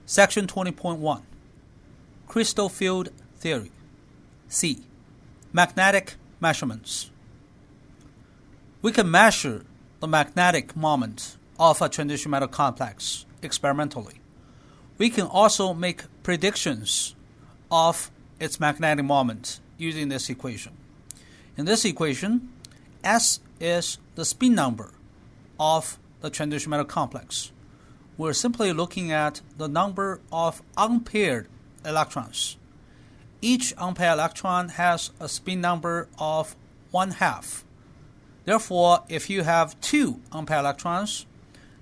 Section 20.1 Crystal Field Theory. C. Magnetic measurements. We can measure the magnetic moment of a transition metal complex experimentally. We can also make predictions of its magnetic moment using this equation. In this equation, S is the spin number of the transition metal complex. We're simply looking at the number of unpaired electrons. Each unpaired electron has a spin number of 1/2. Therefore, if you have 2 unpaired electrons,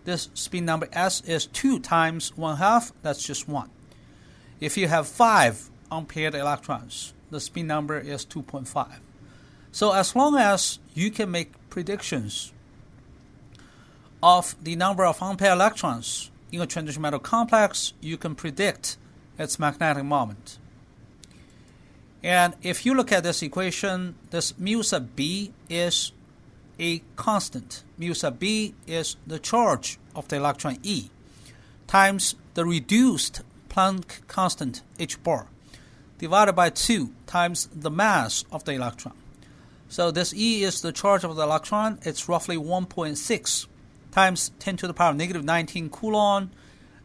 this spin number S is 2 times 1/2, that's just 1. If you have 5 unpaired electrons, the spin number is 2.5. So as long as you can make predictions of the number of unpaired electrons in a transition metal complex, you can predict its magnetic moment. And if you look at this equation, this mu sub B is a constant. Mu sub B is the charge of the electron E times the reduced Planck constant h bar divided by 2 times the mass of the electron. So this E is the charge of the electron. It's roughly 1.6 times 10 to the power negative 19 coulomb.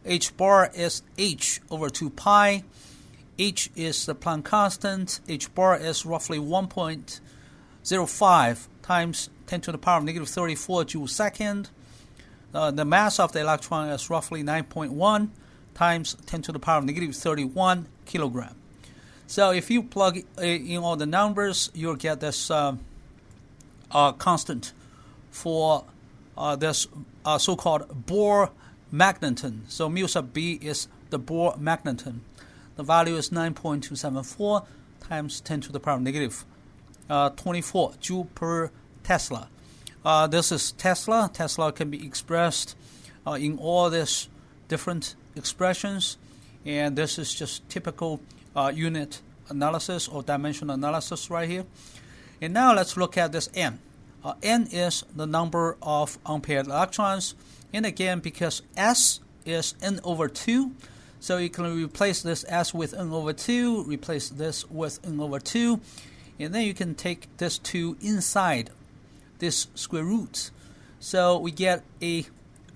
H bar is h over 2 pi. H is the Planck constant. H bar is roughly 1.05 times 10 to the power negative 34 joule second. The mass of the electron is roughly 9.1 times 10 to the power negative 31 kilogram. So if you plug in all the numbers, you'll get this constant for this so-called Bohr magneton. So mu sub B is the Bohr magneton. The value is 9.274 times 10 to the power negative 24 joule per Tesla. This is Tesla. Tesla can be expressed in all these different expressions, and this is just typical unit analysis or dimension analysis right here. And now let's look at this N. N is the number of unpaired electrons, and again, because S is N over 2, so you can replace this S with N over 2, replace this with N over 2, and then you can take this 2 inside this square root. So we get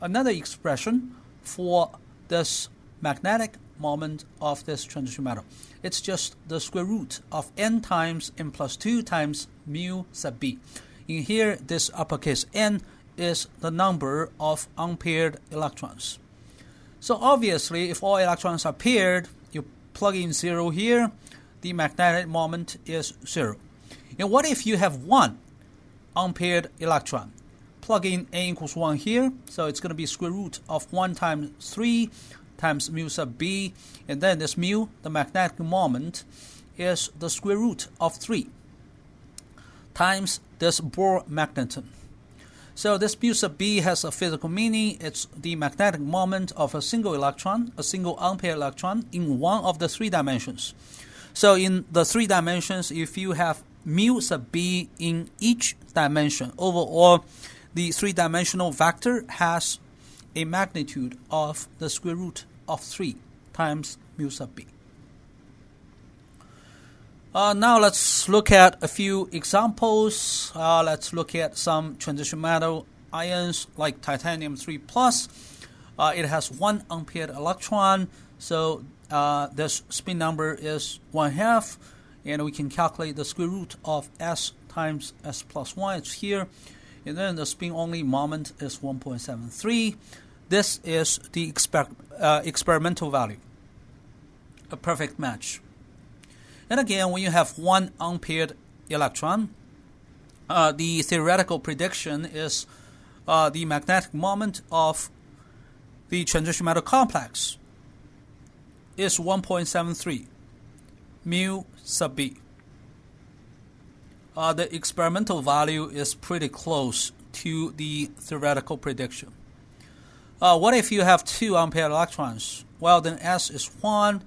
another expression for this magnetic moment of this transition metal. It's just the square root of N times N plus 2 times mu sub B. In here, this uppercase N is the number of unpaired electrons. So obviously, if all electrons are paired, you plug in 0 here, the magnetic moment is 0. And what if you have 1 unpaired electron? Plug in n equals 1 here, so it's going to be square root of 1 times 3 times mu sub B, and then this mu, the magnetic moment, is the square root of 3 times this Bohr magneton. So this mu sub B has a physical meaning. It's the magnetic moment of a single electron, a single unpaired electron, in one of the 3 dimensions. So in the 3 dimensions, if you have mu sub B in each dimension, overall, the 3-dimensional vector has a magnitude of the square root of 3 times mu sub B. Now let's look at a few examples. Let's look at some transition metal ions like titanium 3+. It has 1 unpaired electron, so this spin number is 1/2, and we can calculate the square root of S times S plus 1. It's here. And then the spin-only moment is 1.73. This is the experimental value, a perfect match. And again, when you have 1 unpaired electron, the theoretical prediction is the magnetic moment of the transition metal complex is 1.73 mu sub B. The experimental value is pretty close to the theoretical prediction. What if you have 2 unpaired electrons? Well, then S is 1,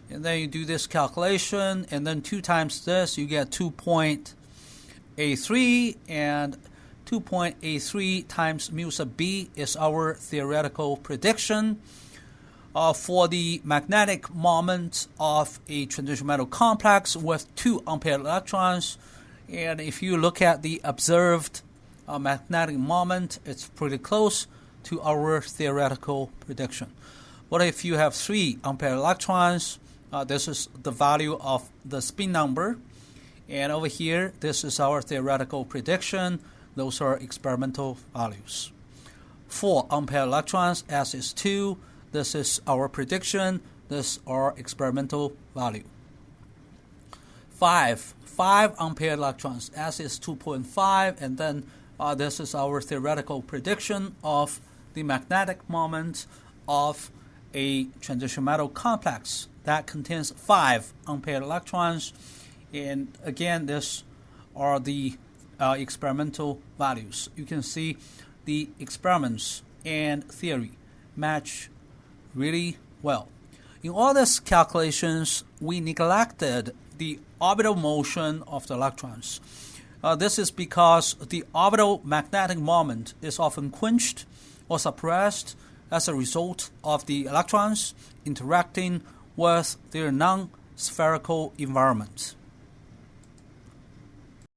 and then you do this calculation, and then 2 times this, you get 2.83, and 2.83 times mu sub B is our theoretical prediction. for the magnetic moment of a transition metal complex with 2 unpaired electrons. And if you look at the observed magnetic moment, it's pretty close to our theoretical prediction. What if you have 3 unpaired electrons? This is the value of the spin number. And over here, this is our theoretical prediction. Those are experimental values. 4 unpaired electrons, S is 2. This is our prediction. This is our experimental value. 5 unpaired electrons, S is 2.5, and then this is our theoretical prediction of the magnetic moment of a transition metal complex that contains 5 unpaired electrons. And again, these are the experimental values. You can see the experiments and theory match really well. In all these calculations, we neglected the orbital motion of the electrons. This is because the orbital magnetic moment is often quenched or suppressed as a result of the electrons interacting with their non-spherical environment.